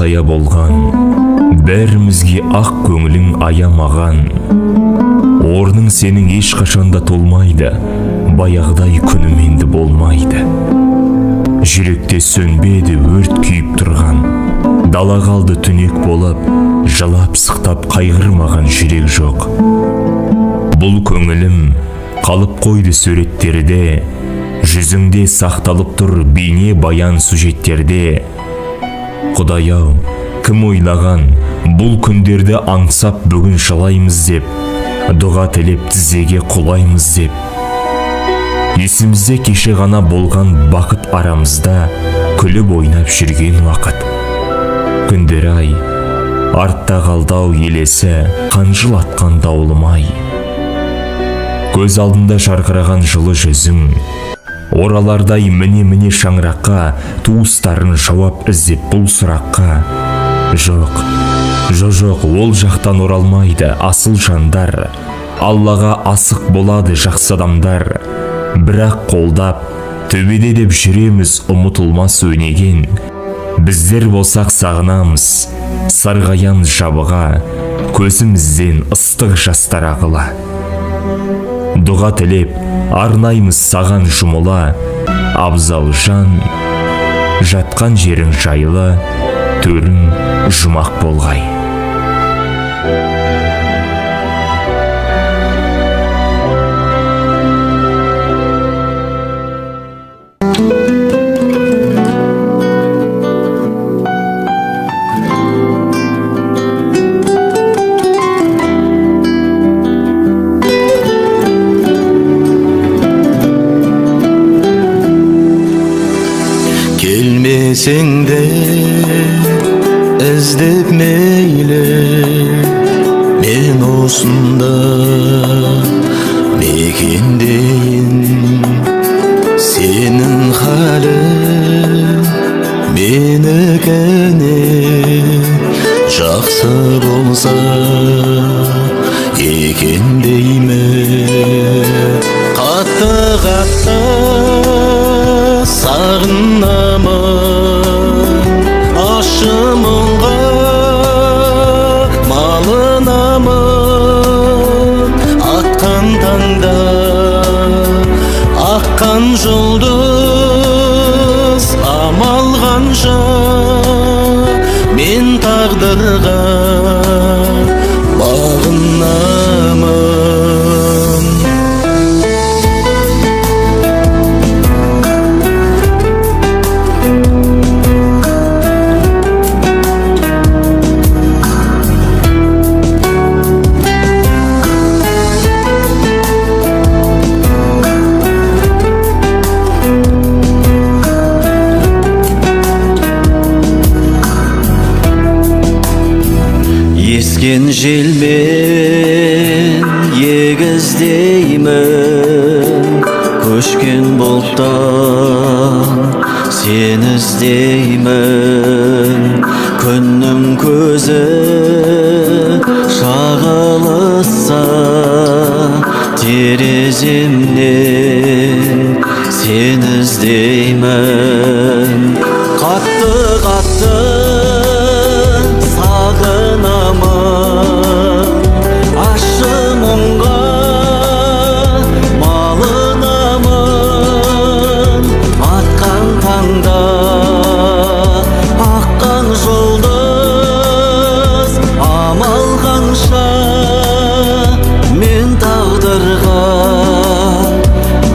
сая болған, бәрімізге ақ көңілің аямаған. Орның сенің еш қашанда толмайды, баяғыдай күніменді болмайды. Жүректе сөнбеді өрт күйіп тұрған, дала қалды түнек болып, жылап сықтап қайғырмаған жүрек жоқ. Бұл көңілім қалып қойды суреттерде, жүзіңде сақталып тұр бейне баян сюжеттерде. Құдай-ау, кім ойлаған бұл күндерді аңсап бүгін жылаймыз деп, дұға тілеп тізеге құлаймыз деп. Есімізде кеше ғана болған бақыт арамызда, күліп ойнап жүрген уақыт. Күндер ай, артта қалдау елесі, қанжыл атқан даулымай. Көз алдында жарқыраған жылы жүзің, оралардай міне шаңыраққа, туыстарын жауап іздеп бұл сұраққа. Жоқ, ол жақтан оралмайды асыл жандар, Аллаға асық болады жақсы адамдар. Бірақ қолдап, төбеде деп жүреміз ұмытылмас өнеген. Біздер болсақ сағынамыз, сарғаямыз жабыға, көзімізден ыстық жастар ағыла. Дұға тілеп, арнаймыз саған жұмыла, абзал жан, жатқан жерің жайлы, төрің жұмақ болғай. Келмесең де іздеп мейлі, мен осында мекендейін. Сенің халің менікіне жақсы болса екен деймін. Қатты сағынамын, ащы мұңға малынамын. Атқан таңда аққан жұлдыз, амал қанша мен тағдырға бағынамын. Ескен желмен егіздеймін, көшкен бұлттан сен іздеймін. Күннің көзі шағылыса тереземнен сен іздеймін. Қатты сағынамын, ащы мұңға малынамын. Атқан таңда аққан жұлдыз, амал қанша мен тағдырға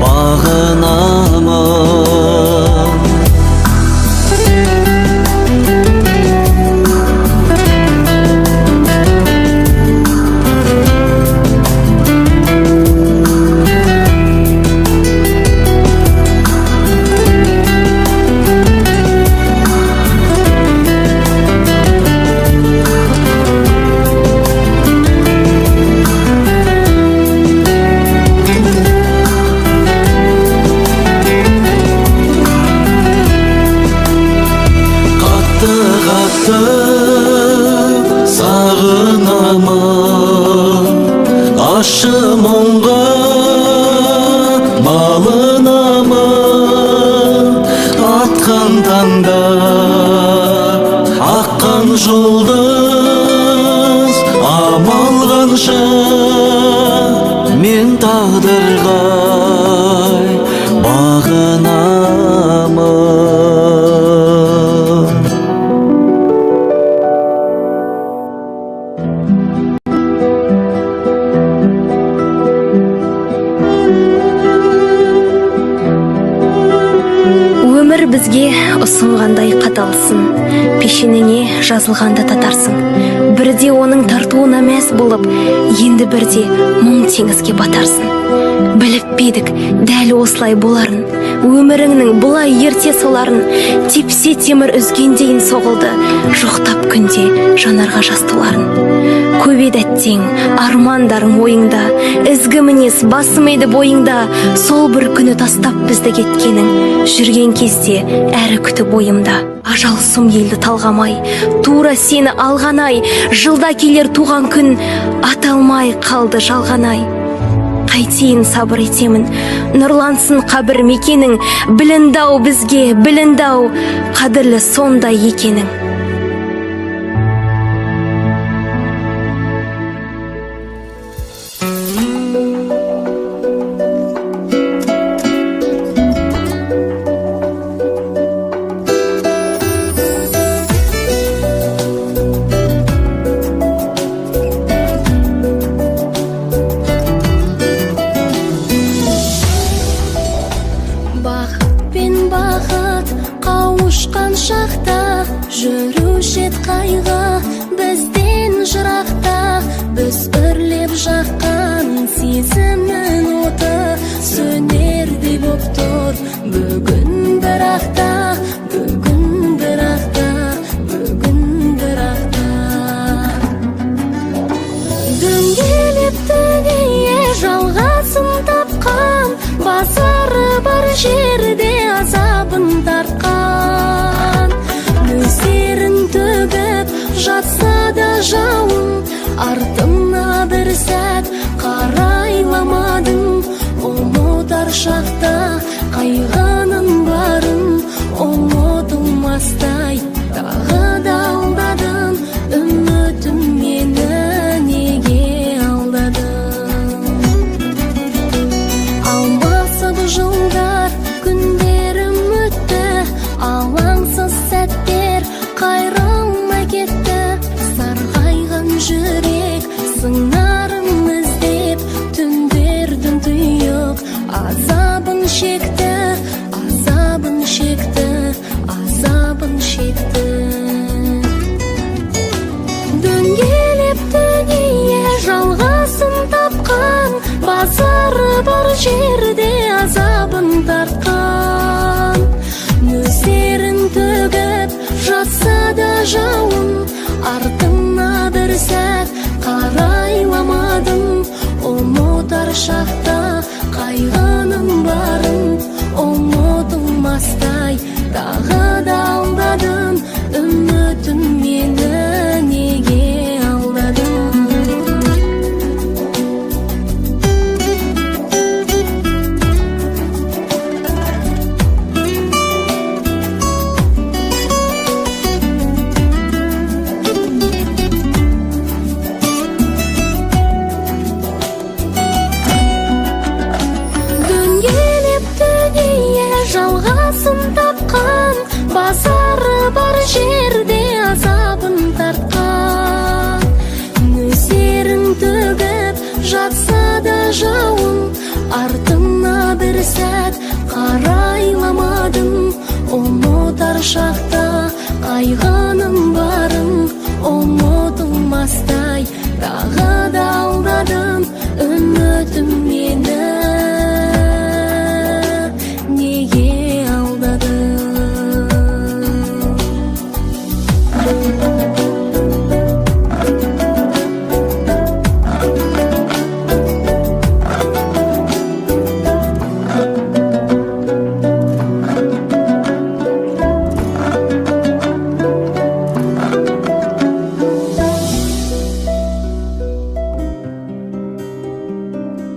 бағынамын. Сағынамын, ащы мұңға малынамын. Атқан таңда аққан жұлдыз амал қанша мен тағдырға бағынамын. Өмір бізге ұсынғандай қаталсын, пешенеңе жазылғанда татарсың. Бірде оның тартуына мәз болып, енді бірде мұң теңізге батарсың. Біліп бедік дәл осылай боларын, өміріңнің бұлай ерте соларын. Тепсе темір үзгендейін соғылды, жоқтап күнде жанарға жас толарын. Көп еді әттең армандарың ойыңда, ізгі мінез басымайды бойыңда. Сол бір күні тастап бізді кеткенің, жүрген кезде әрі күтіп ойымда. Ажал сұм елді талғамай, тура сені алғанай, жылда келер туған күн аталмай қалды жалғанай. Қайтейін сабыр етемін, нұрлансын қабір мекенің, білінді-ау бізге, білінді-ау қадірлі сондай екенің. Бақыт қауышқан шақта, жүруші ед қайғы бізден жырақта. Біз үрлеп жаққан сезімнің оты сөнердей боп тұр бүгін бірақта, бүгін бірақта, бүгін бірақта. Дөңгелеп дүние жалғасын тапқан, базары бар жерде азабын тартқан. Нөсерін төгіп жатса да жауын, артымна бір сәт қарайламадың. Ұмытар шақта қайғының барын, ұмытылмастай тағы да алдадың. Үмітім мені неге алдадың? Алмасып жылдар, күндерім өтті, алаңсыз сәттер қайрылмай кетті. Сарғайған жүрек сыңарын іздеп, түндердің тұйық азабын шекті, азабын шекті, азабын шекті. Дөңгелеп дүние жалғасын тапқан, базары бар жерде азабын тартқан. Нөсерін төгіп жатса да жауын, артыңа бір сәт қарайламадың. Ұмытар шақта қайғының барын, ұмытылмастай тағы да алдадың. Үмітім мені неге алдадың? Дөңгелеп дүние жалғасын тапқан, базары бар жерде азабын тартқан. Нөсерін төгіп жатса да жауын, артыңа бір сәт қарайламадың. Ұмытар шақта қайғының барын, ұмытылмастай тағы да алдадың. Үмітім мені неге алдадың?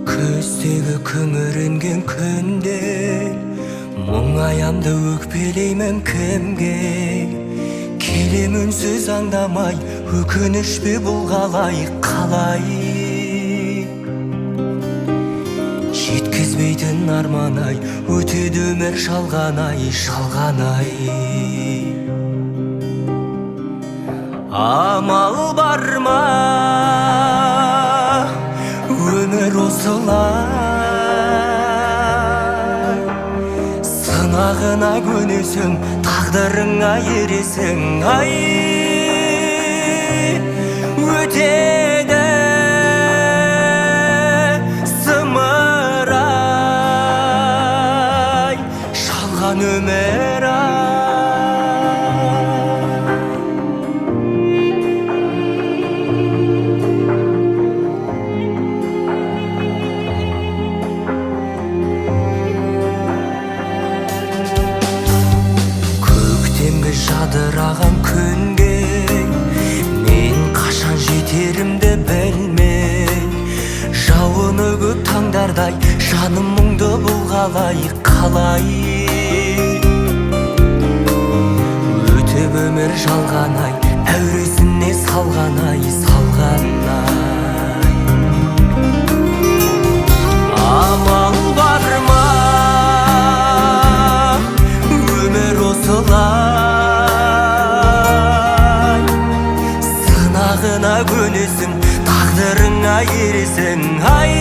Көздегі күңіренген күнде мұңаямды өкпелеймін кімге? Келе Өзім үнсіз аңдамай, өкініш пе бұл қалай жеткізбейтін арман-ай, өтеді өмір жалған-ай амал бар ма өмір осылай сынағына көнесің тағдырыңа ересің ай өтеді сымырай жалған өмір жадыраған күнге мен қашан жетерімді білмей жауыны көп таңдардай жаным мұңды бұл қалай өтіп өмір жалған-ай әуресіне салған-ай амал бар ма өмір осылай сынағына көнесің тағдырыңа ересің ай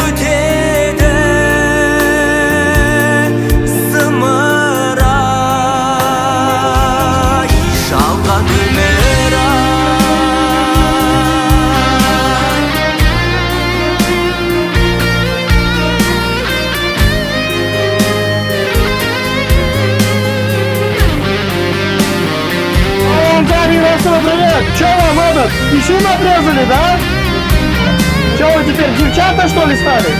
өтеді зымырай жалған өмір Привет! Че вам этот? Пищу надрезали, да? Че вы теперь девчата что ли стали?